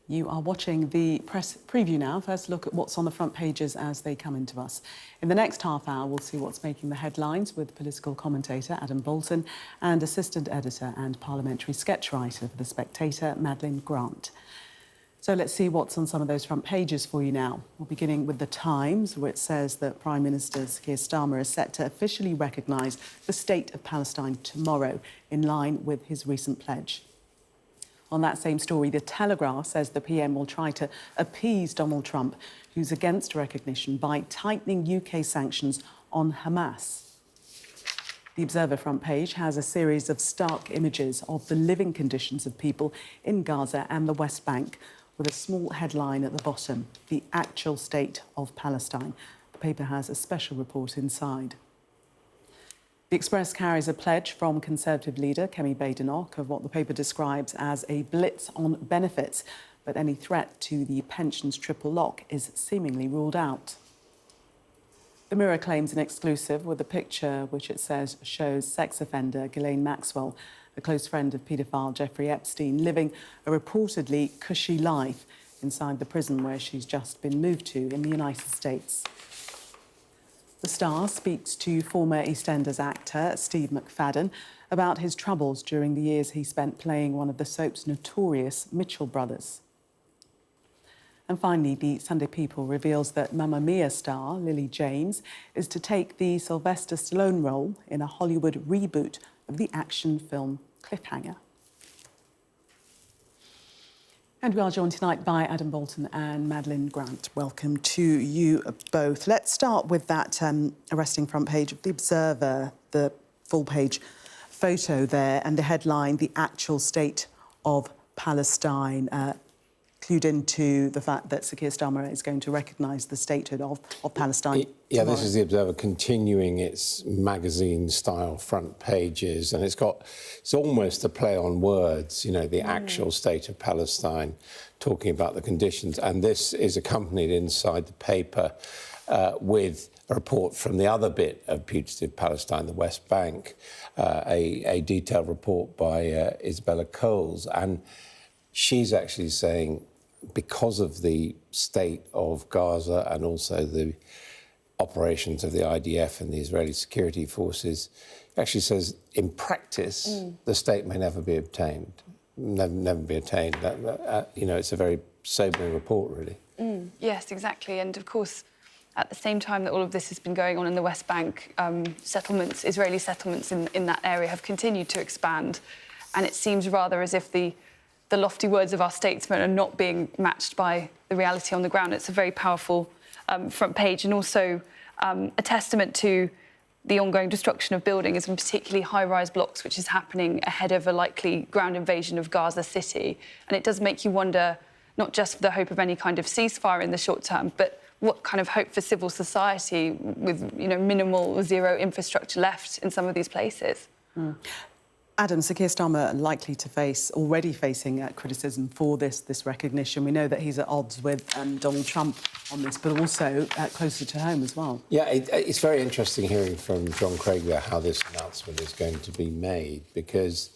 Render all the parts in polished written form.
You are watching the press preview now. First look at what's on the front pages as they come into us. In the next half hour, we'll see what's making the headlines with political commentator Adam Bolton and assistant editor and parliamentary sketch writer for The Spectator, Madeleine Grant. So let's see what's on some of those front pages for you now. We're beginning with The Times, where it says that Prime Minister Keir Starmer is set to officially recognise the state of Palestine tomorrow, in line with his recent pledge. On that same story, The Telegraph says the PM will try to appease Donald Trump, who's against recognition, by tightening UK sanctions on Hamas. The Observer front page has a series of stark images of the living conditions of people in Gaza and the West Bank, with a small headline at the bottom, "The Actual State of Palestine." The paper has a special report inside. The Express carries a pledge from Conservative leader Kemi Badenoch of what the paper describes as a blitz on benefits, but any threat to the pensions triple lock is seemingly ruled out. The Mirror claims an exclusive with a picture which it says shows sex offender Ghislaine Maxwell, a close friend of paedophile Jeffrey Epstein, living a reportedly cushy life inside the prison where she's just been moved to in the United States. The Star speaks to former EastEnders actor Steve McFadden about his troubles during the years he spent playing one of the soap's notorious Mitchell brothers. And finally, the Sunday People reveals that Mamma Mia star Lily James is to take the Sylvester Stallone role in a Hollywood reboot of the action film Cliffhanger. And we are joined tonight by Adam Bolton and Madeleine Grant. Welcome to you both. Let's start with that arresting front page of The Observer, the full-page photo there, and the headline, "The Actual State of Palestine," clued into the fact that Sir Keir Starmer is going to recognise the statehood of Palestine. Yeah, tomorrow. This is The Observer continuing its magazine-style front pages, and it's almost a play on words, you know, the actual state of Palestine, talking about the conditions. And this is accompanied inside the paper with a report from the other bit of putative Palestine, the West Bank, a detailed report by Isabella Coles. And she's actually saying, because of the state of Gaza and also the operations of the IDF and the Israeli security forces, actually says, in practice, the state may never be obtained, never be attained. You know, it's a very sobering report, really. Yes, exactly. And of course, at the same time that all of this has been going on in the West Bank, Israeli settlements in that area have continued to expand. And it seems rather as if the lofty words of our statesmen are not being matched by the reality on the ground. It's a very powerful front page, and also a testament to the ongoing destruction of buildings, and particularly high-rise blocks, which is happening ahead of a likely ground invasion of Gaza City. And it does make you wonder, not just for the hope of any kind of ceasefire in the short term, but what kind of hope for civil society with, you know, minimal or zero infrastructure left in some of these places. Adam, Sir Keir Starmer already facing criticism for this recognition. We know that he's at odds with Donald Trump on this, but also closer to home as well. Yeah, it's very interesting hearing from John Craig there how this announcement is going to be made, because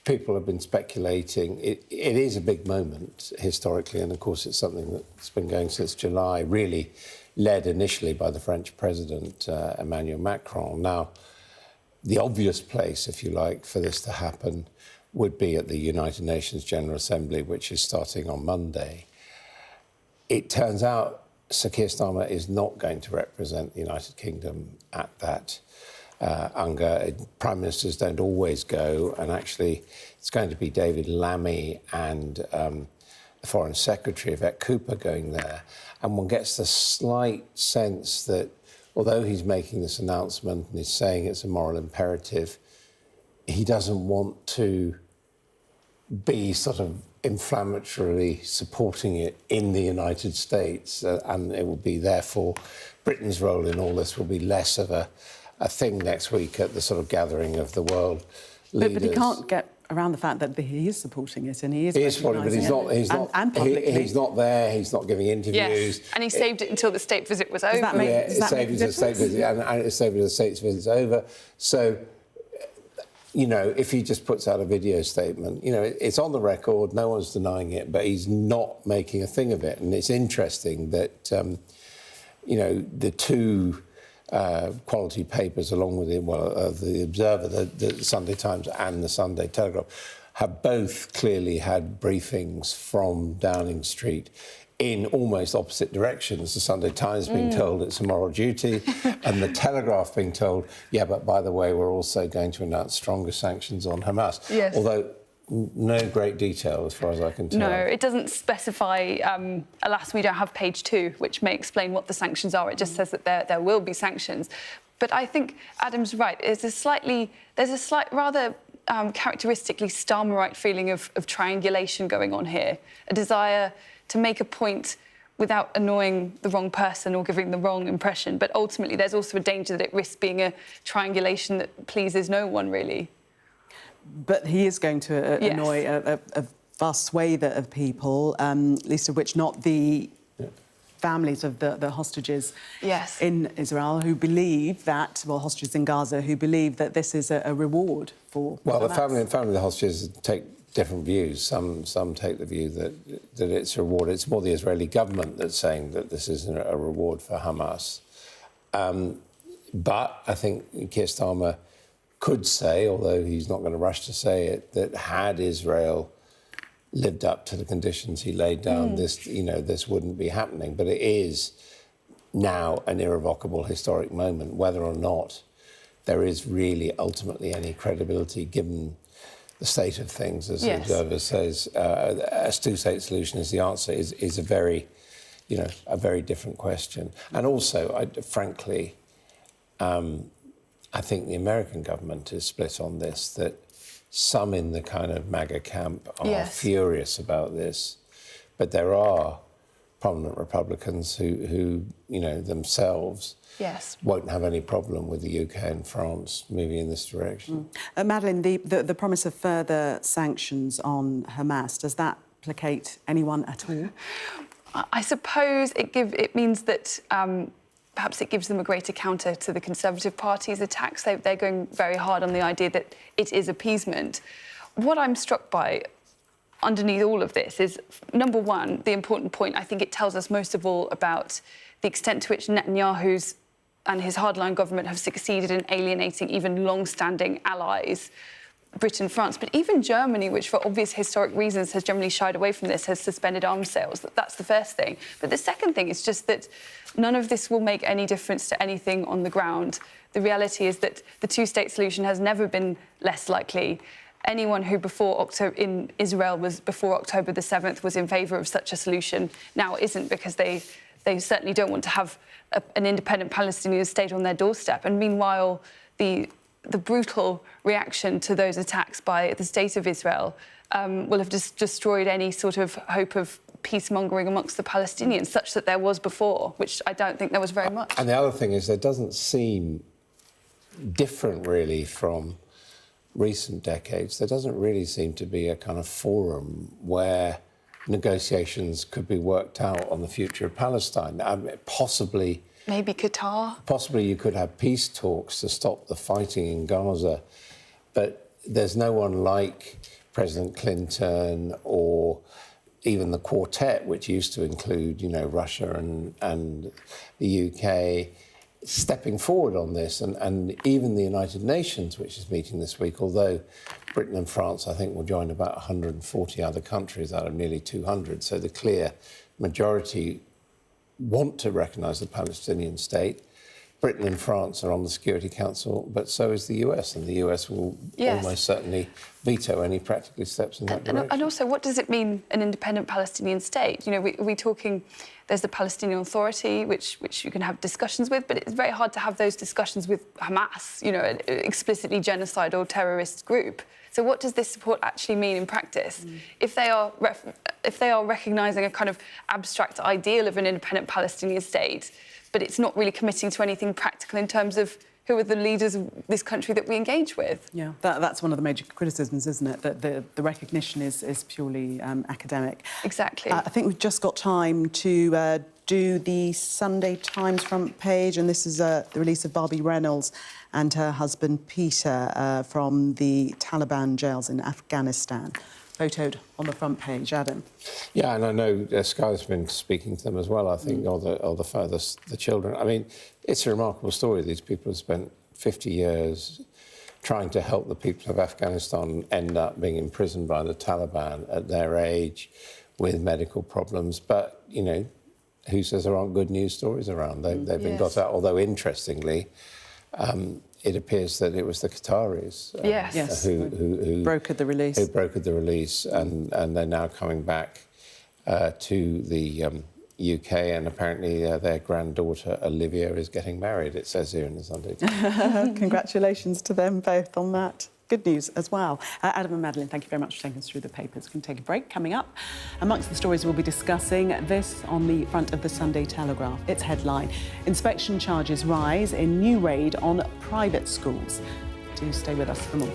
people have been speculating. It is a big moment historically, and of course it's something that's been going since July, really led initially by the French President, Emmanuel Macron. Now, the obvious place, if you like, for this to happen would be at the United Nations General Assembly, which is starting on Monday. It turns out Sir Keir Starmer is not going to represent the United Kingdom at that UNGA. Prime Ministers don't always go, and actually it's going to be David Lammy and the Foreign Secretary, Yvette Cooper, going there. And one gets the slight sense that although he's making this announcement and he's saying it's a moral imperative, he doesn't want to be sort of inflammatorily supporting it in the United States. And it will be, therefore, Britain's role in all this will be less of a thing next week at the sort of gathering of the world leaders. But he can't get around the fact that he is supporting it and he is supporting it, but he's not there, he's not giving interviews. Yes, and he saved it until the state visit was over. Does that make a difference? And it's saved until the state visit's over. So you know, if he just puts out a video statement, you know, it's on the record, no one's denying it, but he's not making a thing of it. And it's interesting that, you know, the two quality papers, along with the Observer, the Sunday Times and the Sunday Telegraph, have both clearly had briefings from Downing Street in almost opposite directions. The Sunday Times being told it's a moral duty, and the Telegraph being told, yeah, but by the way, we're also going to announce stronger sanctions on Hamas. Yes. Although no great detail, as far as I can tell. No, it doesn't specify. Alas, we don't have page 2, which may explain what the sanctions are. It just says that there will be sanctions. But I think Adam's right. There's a slight, rather characteristically Starmerite feeling of triangulation going on here. A desire to make a point without annoying the wrong person or giving the wrong impression. But ultimately, there's also a danger that it risks being a triangulation that pleases no one, really. But he is going to annoy a vast swathe of people, least of which not the families of the hostages in Israel who believe that, well, hostages in Gaza, who believe that this is a reward for Well, Hamas. the family of the hostages take different views. Some take the view that it's a reward. It's more the Israeli government that's saying that this isn't a reward for Hamas. But I think Keir Starmer could say, although he's not going to rush to say it, that had Israel lived up to the conditions he laid down, this wouldn't be happening. But it is now an irrevocable historic moment, whether or not there is really ultimately any credibility given the state of things, as the Observer says. A two-state solution is the answer is a very, a very different question. And also, frankly, I think the American government is split on this, that some in the kind of MAGA camp are furious about this, but there are prominent Republicans who themselves won't have any problem with the UK and France moving in this direction. Madeleine, the promise of further sanctions on Hamas, does that placate anyone at all? I suppose it means that perhaps it gives them a greater counter to the Conservative Party's attacks. They're going very hard on the idea that it is appeasement. What I'm struck by underneath all of this is, number one, the important point. I think it tells us most of all about the extent to which Netanyahu's and his hardline government have succeeded in alienating even long-standing allies, Britain, France, but even Germany, which for obvious historic reasons has generally shied away from this, has suspended arms sales. That's the first thing. But the second thing is just that none of this will make any difference to anything on the ground. The reality is that the two-state solution has never been less likely. Anyone who in Israel was before October the 7th was in favour of such a solution now isn't, because they certainly don't want to have an independent Palestinian state on their doorstep. And meanwhile, the brutal reaction to those attacks by the state of Israel will have just destroyed any sort of hope of peace-mongering amongst the Palestinians, such that there was before, which I don't think there was very much. And the other thing is, there doesn't seem different, really, from recent decades. There doesn't really seem to be a kind of forum where negotiations could be worked out on the future of Palestine. Possibly... Maybe Qatar? Possibly you could have peace talks to stop the fighting in Gaza, but there's no one like President Clinton or even the Quartet, which used to include, Russia and the UK, stepping forward on this. And even the United Nations, which is meeting this week, although Britain and France, I think, will join about 140 other countries out of nearly 200, so the clear majority want to recognise the Palestinian state. Britain and France are on the Security Council, but so is the US, and the US will almost certainly veto any practical steps in that direction. And also, what does it mean, an independent Palestinian state? We're talking, there's the Palestinian Authority, which you can have discussions with, but it's very hard to have those discussions with Hamas, an explicitly genocidal terrorist group. So what does this support actually mean in practice? If they are recognising a kind of abstract ideal of an independent Palestinian state, but it's not really committing to anything practical in terms of who are the leaders of this country that we engage with. Yeah, that's one of the major criticisms, isn't it? That the recognition is purely academic. Exactly. I think we've just got time to do the Sunday Times front page, and this is the release of Barbie Reynolds and her husband Peter from the Taliban jails in Afghanistan. Photoed on the front page, Adam. Yeah, and I know Sky's been speaking to them as well, I think, or the children. I mean, it's a remarkable story. These people have spent 50 years trying to help the people of Afghanistan, end up being imprisoned by the Taliban at their age with medical problems. But, you know, who says there aren't good news stories around? They've been got out, although interestingly, it appears that it was the Qataris who brokered the release. Who brokered the release, and they're now coming back to the UK, and apparently their granddaughter Olivia is getting married, it says here in the Sunday Times. Congratulations to them both on that. Good news as well. Adam and Madeline, thank you very much for taking us through the papers. We can take a break. Coming up, amongst the stories we'll be discussing, this on the front of the Sunday Telegraph. Its headline: inspection charges rise in new raid on private schools. Do stay with us for more.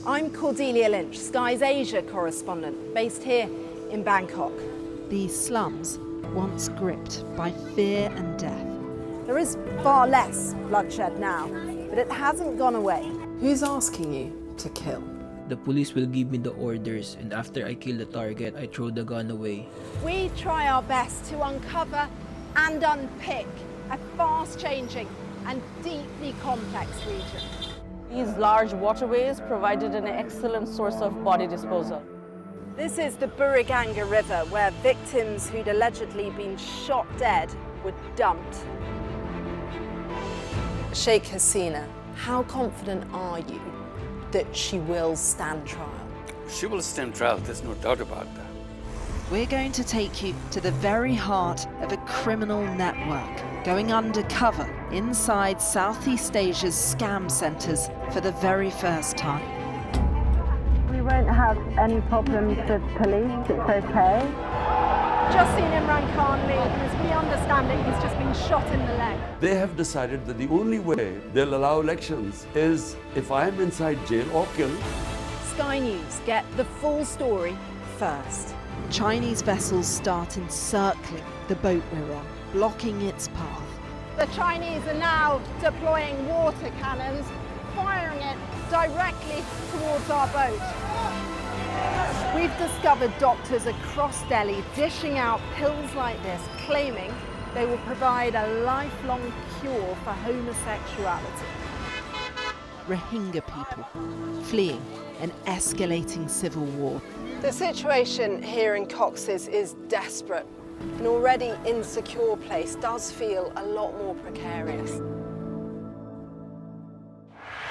I'm Cordelia Lynch, Sky's Asia correspondent, based here in Bangkok. These slums, once gripped by fear and death. There is far less bloodshed now, but it hasn't gone away. Who's asking you to kill? The police will give me the orders, and after I kill the target, I throw the gun away. We try our best to uncover and unpick a fast-changing and deeply complex region. These large waterways provided an excellent source of body disposal. This is the Buriganga River, where victims who'd allegedly been shot dead were dumped. Sheikh Hasina, how confident are you that she will stand trial? She will stand trial, there's no doubt about that. We're going to take you to the very heart of a criminal network, going undercover inside Southeast Asia's scam centres for the very first time. We won't have any problems with police, it's okay. Just seen Imran Khan leave, and as we understand it, he's just been shot in the leg. They have decided that the only way they'll allow elections is if I'm inside jail or killed. Sky News get the full story first. Chinese vessels start encircling the boat we're on, blocking its path. The Chinese are now deploying water cannons, firing it directly towards our boat. We've discovered doctors across Delhi dishing out pills like this, claiming they will provide a lifelong cure for homosexuality. Rohingya people fleeing an escalating civil war. The situation here in Cox's is desperate. An already insecure place does feel a lot more precarious.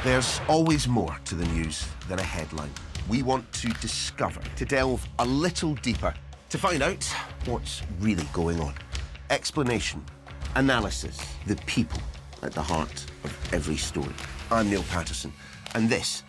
There's always more to the news than a headline. We want to discover, to delve a little deeper, to find out what's really going on. Explanation, analysis, the people at the heart of every story. I'm Neil Patterson, and this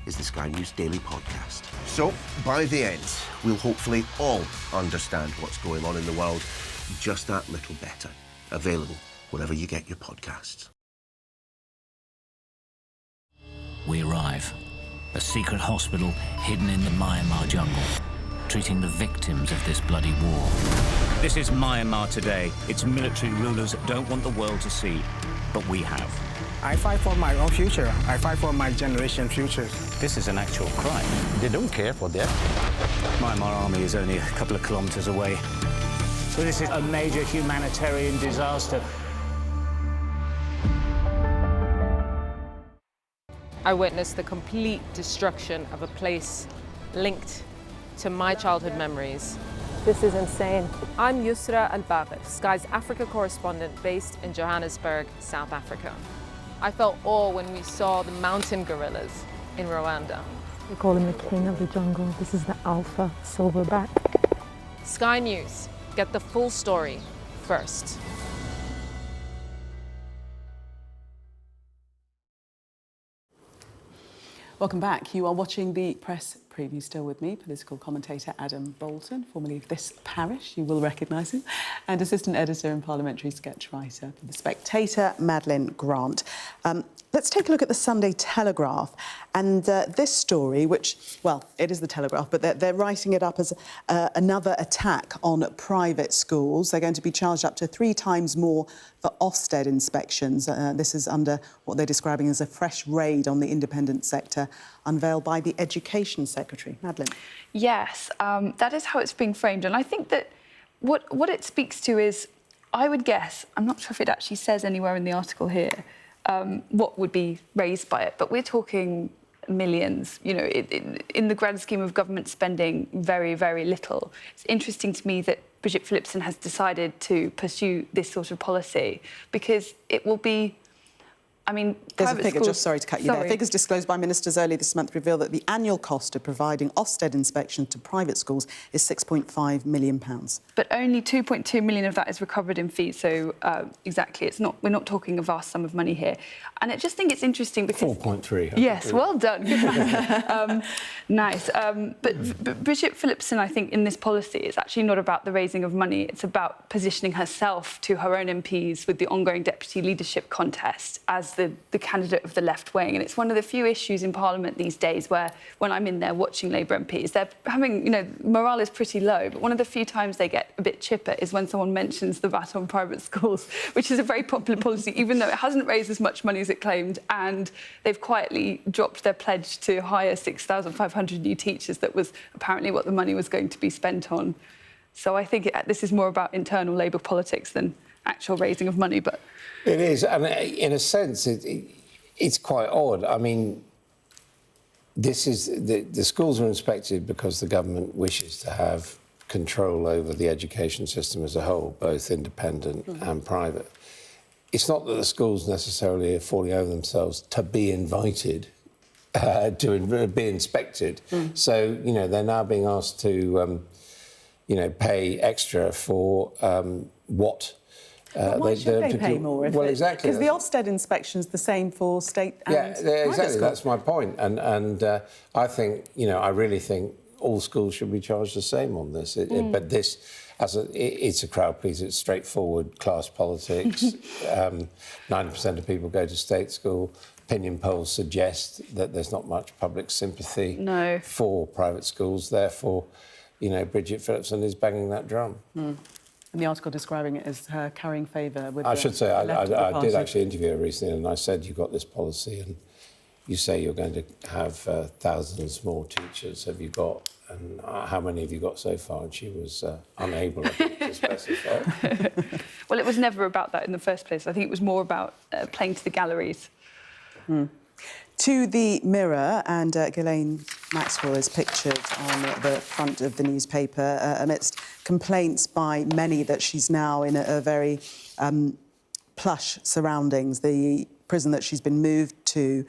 is the Sky News Daily Podcast. So, by the end, we'll hopefully all understand what's going on in the world just that little better. Available wherever you get your podcasts. We arrive. A secret hospital hidden in the Myanmar jungle, treating the victims of this bloody war. This is Myanmar today. Its military rulers don't want the world to see, but we have. I fight for my own future. I fight for my generation's future. This is an actual crime. They don't care for that. Myanmar army is only a couple of kilometers away. So this is a major humanitarian disaster. I witnessed the complete destruction of a place linked to my childhood memories. This is insane. I'm Yusra Al-Babir, Sky's Africa correspondent based in Johannesburg, South Africa. I felt awe when we saw the mountain gorillas in Rwanda. We call him the king of the jungle. This is the alpha silverback. Sky News, get the full story first. Welcome back. You are watching the Press preview still with me, political commentator Adam Bolton, formerly of this parish, you will recognise him, and assistant editor and parliamentary sketch writer for The Spectator, Madeleine Grant. Let's take a look at the Sunday Telegraph and this story, which, well, it is the Telegraph, but they're writing it up as another attack on private schools. They're going to be charged up to 3 times more for Ofsted inspections. This is under what they're describing as a fresh raid on the independent sector, unveiled by the Education Secretary. Madeleine. Yes, that is how it's being framed. And I think that what it speaks to is, I would guess, I'm not sure if it actually says anywhere in the article here, what would be raised by it, but we're talking millions, you know, in the grand scheme of government spending, very, very little. It's interesting to me that Bridget Phillipson has decided to pursue this sort of policy because it will be, I mean, there's a figure, schools... just sorry to cut you there. Figures disclosed by ministers earlier this month reveal that the annual cost of providing Ofsted inspection to private schools is £6.5 million. But only 2.2 million of that is recovered in fees. So exactly, we're not talking a vast sum of money here. And I just think it's interesting because 4.3. Yes, well done. Good math. Nice. But Bridget Phillipson, I think, in this policy, it's actually not about the raising of money. It's about positioning herself to her own MPs with the ongoing deputy leadership contest as the candidate of the left wing. And it's one of the few issues in Parliament these days where, when I'm in there watching Labour MPs, they're having, you know, morale is pretty low. But one of the few times they get a bit chipper is when someone mentions the VAT on private schools, which is a very popular policy, even though it hasn't raised as much money as it claimed. And they've quietly dropped their pledge to hire 6,500 new teachers. That was apparently what the money was going to be spent on. So I think this is more about internal Labour politics than actual raising of money. But it is, and in a sense, it's quite odd. I mean, this is the schools are inspected because the government wishes to have control over the education system as a whole, both independent and private. It's not that the schools necessarily are falling over themselves to be invited to be inspected. So, you know, they're now being asked to, you know, pay extra for what. Why should they pay more? Well, exactly. Because the Ofsted inspection's the same for state and private exactly. schools. That's my point. And I think, you know, I really think all schools should be charged the same on this. But this, it's a crowd pleaser. It's straightforward class politics. 90% of people go to state school. Opinion polls suggest that there's not much public sympathy for private schools. Therefore, you know, Bridget Phillipson is banging that drum. And the article describing it as her carrying favour with I should say, I did actually interview her recently, and I said, you've got this policy, and you say you're going to have thousands more teachers. Have you got, and how many have you got so far? And she was unable, I think, to specify. Well, it was never about that in the first place. I think it was more about playing to the galleries. To the Mirror, and Ghislaine Maxwell is pictured on the front of the newspaper amidst complaints by many that she's now in a very plush surroundings. The prison that she's been moved to,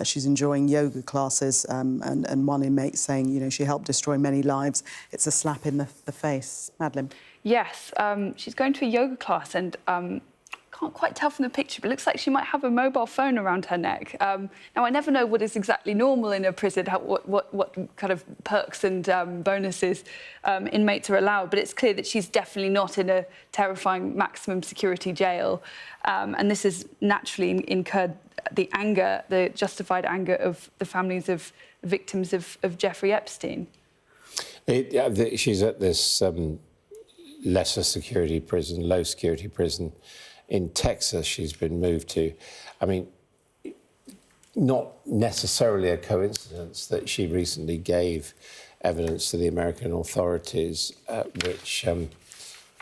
she's enjoying yoga classes, and one inmate saying, you know, she helped destroy many lives. It's a slap in the face. Madeleine? Yes, she's going to a yoga class and can't quite tell from the picture, but it looks like she might have a mobile phone around her neck. Now, I never know what is exactly normal in a prison, what kind of perks and bonuses inmates are allowed, but it's clear that she's definitely not in a terrifying maximum security jail. And this has naturally incurred the justified anger of the families of victims of Jeffrey Epstein. She's at this lesser security prison, low security prison in Texas she's been moved to. I mean, not necessarily a coincidence that she recently gave evidence to the American authorities which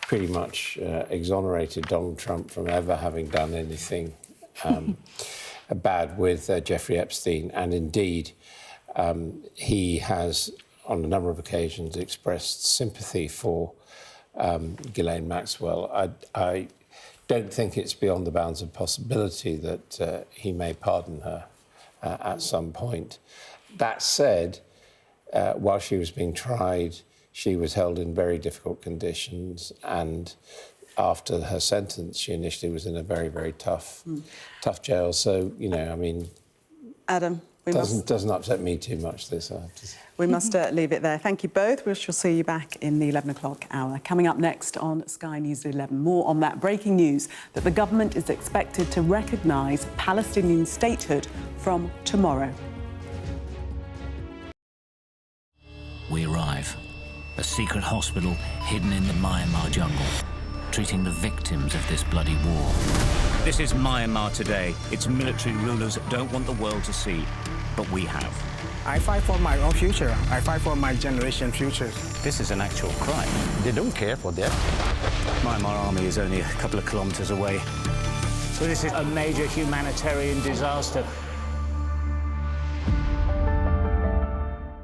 pretty much exonerated Donald Trump from ever having done anything bad with Jeffrey Epstein. And indeed, he has, on a number of occasions, expressed sympathy for Ghislaine Maxwell. I don't think it's beyond the bounds of possibility that he may pardon her at some point. That said, while she was being tried, she was held in very difficult conditions, and after her sentence, she initially was in a very, very tough jail. So, you know, I mean... Adam, Doesn't upset me too much, this, I have to say. We must leave it there. Thank you both. We shall see you back in the 11 o'clock hour. Coming up next on Sky News 11, more on that breaking news that the government is expected to recognise Palestinian statehood from tomorrow. We arrive. A secret hospital hidden in the Myanmar jungle, treating the victims of this bloody war. This is Myanmar today. Its military rulers don't want the world to see, but we have. I fight for my own future. I fight for my generation's future. This is an actual crime. They don't care for that. Myanmar army is only a couple of kilometres away. So this is a major humanitarian disaster.